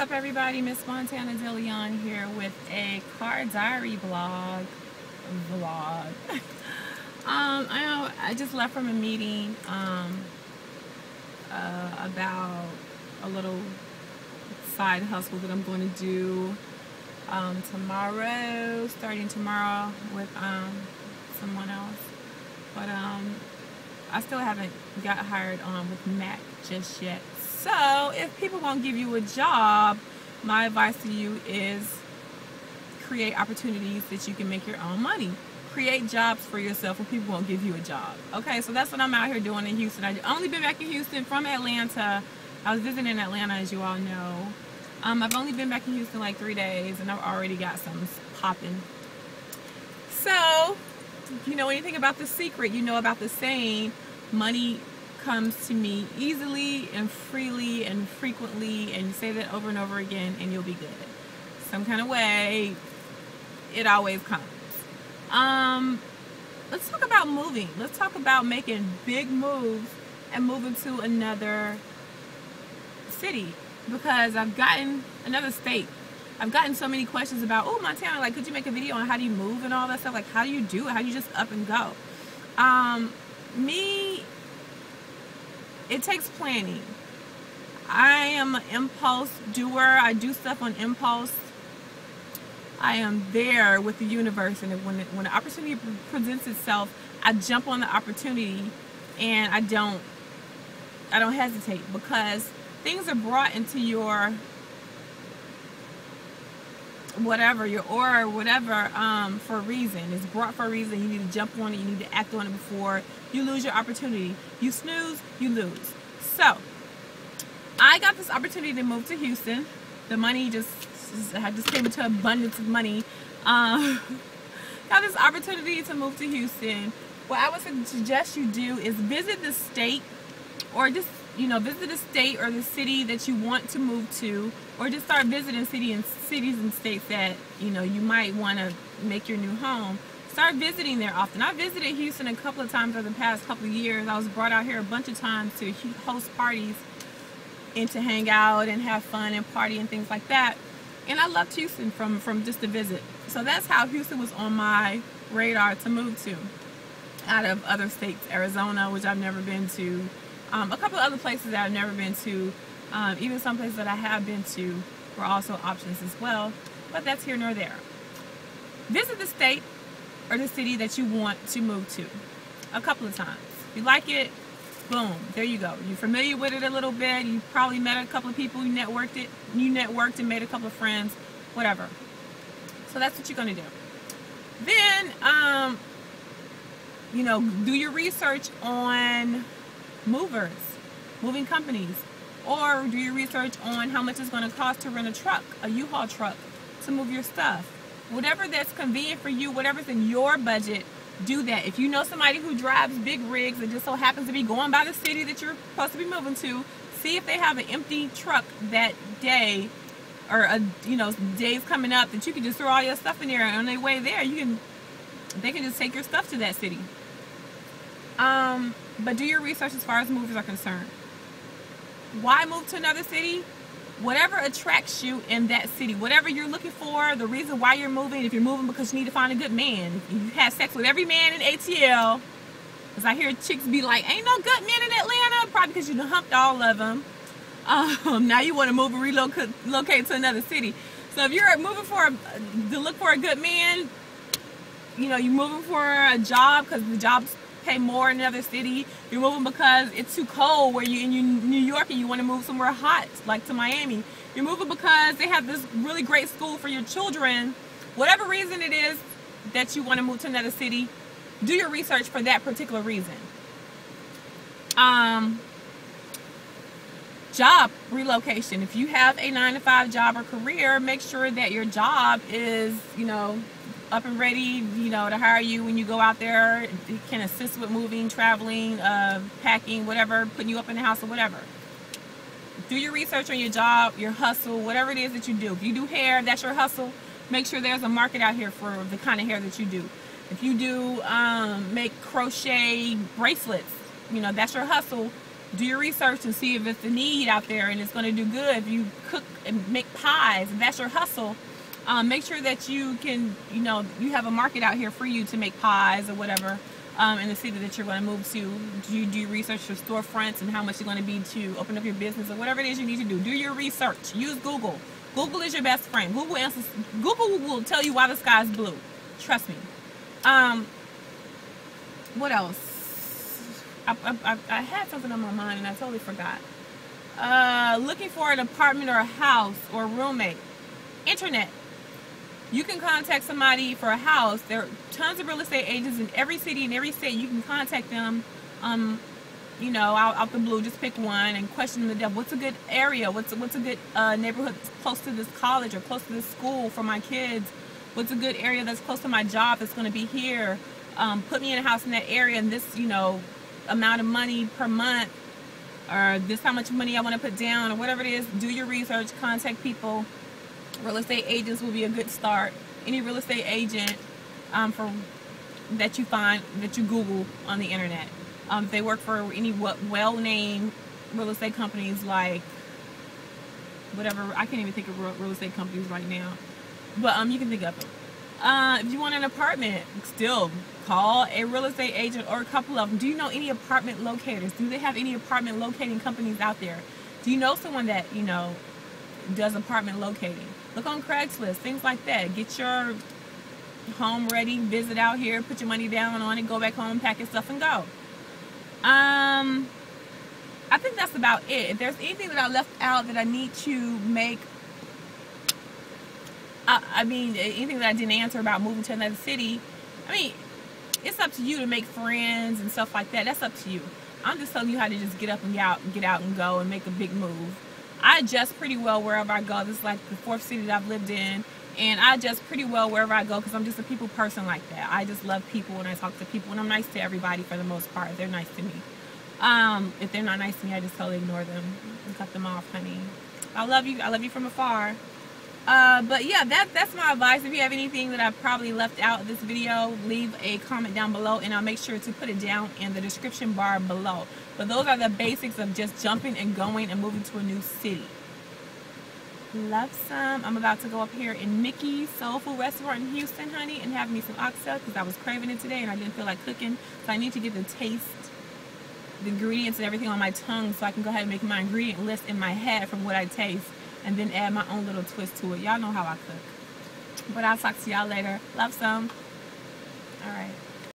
up, everybody? Miss Montana Deleon here with a car diary vlog. I just left from a meeting about a little side hustle that I'm going to do tomorrow, starting tomorrow with someone else. But I still haven't got hired on with Mac just yet. So if people won't give you a job, my advice to you is create opportunities that you can make your own money. Create jobs for yourself when people won't give you a job. Okay, so that's what I'm out here doing in Houston. I've only been back in Houston from Atlanta. I was visiting Atlanta, as you all know. I've only been back in Houston like 3 days, and I've already got some popping. So, if you know anything about the secret, you know about the saying, money comes to me easily and freely and frequently, and you say that over and over again and you'll be good. Some kind of way, it always comes. Let's talk about moving. Let's talk about making big moves and moving to another city, because I've gotten another state. I've gotten so many questions about, oh, Montana, like, could you make a video on how do you move and all that stuff? Like, how do you do it? How do you just up and go? It takes planning. I am an impulse doer. I do stuff on impulse. I am there with the universe, and when the opportunity presents itself, I jump on the opportunity, and I don't hesitate, because things are brought into your whatever, your aura or whatever, for a reason. It's brought for a reason. You need to jump on it. You need to act on it before you lose your opportunity. You snooze, you lose. So I got this opportunity to move to Houston. The money I just came into abundance of money. Got this opportunity to move to Houston. What I would suggest you do is visit the state, or just, visit the state or the city that you want to move to, or just start visiting cities and states that you might want to make your new home. Start visiting there often. I visited Houston a couple of times over the past couple of years. I was brought out here a bunch of times to host parties and to hang out and have fun and party and things like that. And I loved Houston from just a visit. So that's how Houston was on my radar to move to, out of other states. Arizona, which I've never been to, a couple of other places that I've never been to, even some places that I have been to were also options as well, but that's here nor there. Visit the state or the city that you want to move to a couple of times. If you like it, boom, there you go. You're familiar with it a little bit. You probably met a couple of people. You networked and made a couple of friends, whatever. So that's what you're going to do. Then, do your research on moving companies, or do your research on how much it's going to cost to rent a truck, a U-Haul truck, to move your stuff. Whatever that's convenient for you, whatever's in your budget, do that. If you know somebody who drives big rigs and just so happens to be going by the city that you're supposed to be moving to, see if they have an empty truck that day, or days coming up that you can just throw all your stuff in there, and on their way there they can just take your stuff to that city. But do your research as far as movers are concerned. Why move to another city? Whatever attracts you in that city, whatever you're looking for, the reason why you're moving. If you're moving because you need to find a good man, if you had sex with every man in ATL, because I hear chicks be like, ain't no good men in Atlanta, probably because you done humped all of them. Now you want to move and relocate to another city. So if you're moving to look for a good man, you're moving for a job because the jobs pay more in another city. You're moving because it's too cold where you're in New York and you want to move somewhere hot, like to Miami. You're moving because they have this really great school for your children. Whatever reason it is that you want to move to another city, do your research for that particular reason. Job relocation. If you have a 9-to-5 job or career, make sure that your job is, up and ready, to hire you when you go out there. It can assist with moving, traveling, packing, whatever, putting you up in the house or whatever. Do your research on your job, your hustle, whatever it is that you do. If you do hair, that's your hustle. Make sure there's a market out here for the kind of hair that you do. If you do make crochet bracelets, that's your hustle. Do your research and see if it's a need out there and it's going to do good. If you cook and make pies, and that's your hustle, make sure that you can, you know, you have a market out here for you to make pies or whatever in the city that you're going to move to. Do you research for storefronts and how much it's going to be to open up your business or whatever it is you need to do. Do your research. Use Google. Google is your best friend. Google will tell you why the sky is blue. Trust me. What else? I had something on my mind and I totally forgot. Looking for an apartment or a house or a roommate. Internet. You can contact somebody for a house. There are tons of real estate agents in every city, in every state. You can contact them, you know, out the blue. Just pick one and question the devil. What's a good area? What's a good neighborhood close to this college or close to this school for my kids? What's a good area that's close to my job that's going to be here? Put me in a house in that area and this, you know, amount of money per month, or this how much money I want to put down, or whatever it is. Do your research. Contact people. Real estate agents will be a good start. Any real estate agent that you find, that you Google on the internet. If they work for any well-named real estate companies, like whatever, I can't even think of real estate companies right now, but you can think of them. If you want an apartment, still call a real estate agent or a couple of them. Do you know any apartment locators? Do they have any apartment locating companies out there? Do you know someone that, you know, does apartment locating? Look on Craigslist, things like that. Get your home ready, visit out here, put your money down on it, go back home, pack your stuff, and go. I think that's about it. If there's anything that I left out that I need to make, I mean, anything that I didn't answer about moving to another city, I mean, it's up to you to make friends and stuff like that. That's up to you. I'm just telling you how to just get up and get out and go and make a big move. I adjust pretty well wherever I go. This is like the 4th city that I've lived in, and I adjust pretty well wherever I go because I'm just a people person like that. I just love people and I talk to people, and I'm nice to everybody for the most part. They're nice to me. If they're not nice to me, I just totally ignore them and cut them off, honey. I love you. I love you from afar. But yeah, that's my advice. If you have anything that I've probably left out of this video, leave a comment down below and I'll make sure to put it down in the description bar below. But those are the basics of just jumping and going and moving to a new city. Love some. I'm about to go up here in Mickey's Soul Food Restaurant in Houston, honey, and have me some oxtail because I was craving it today and I didn't feel like cooking. So I need to get the taste, the ingredients and everything on my tongue so I can go ahead and make my ingredient list in my head from what I taste, and then add my own little twist to it. Y'all know how I cook. But I'll talk to y'all later. Love some. All right.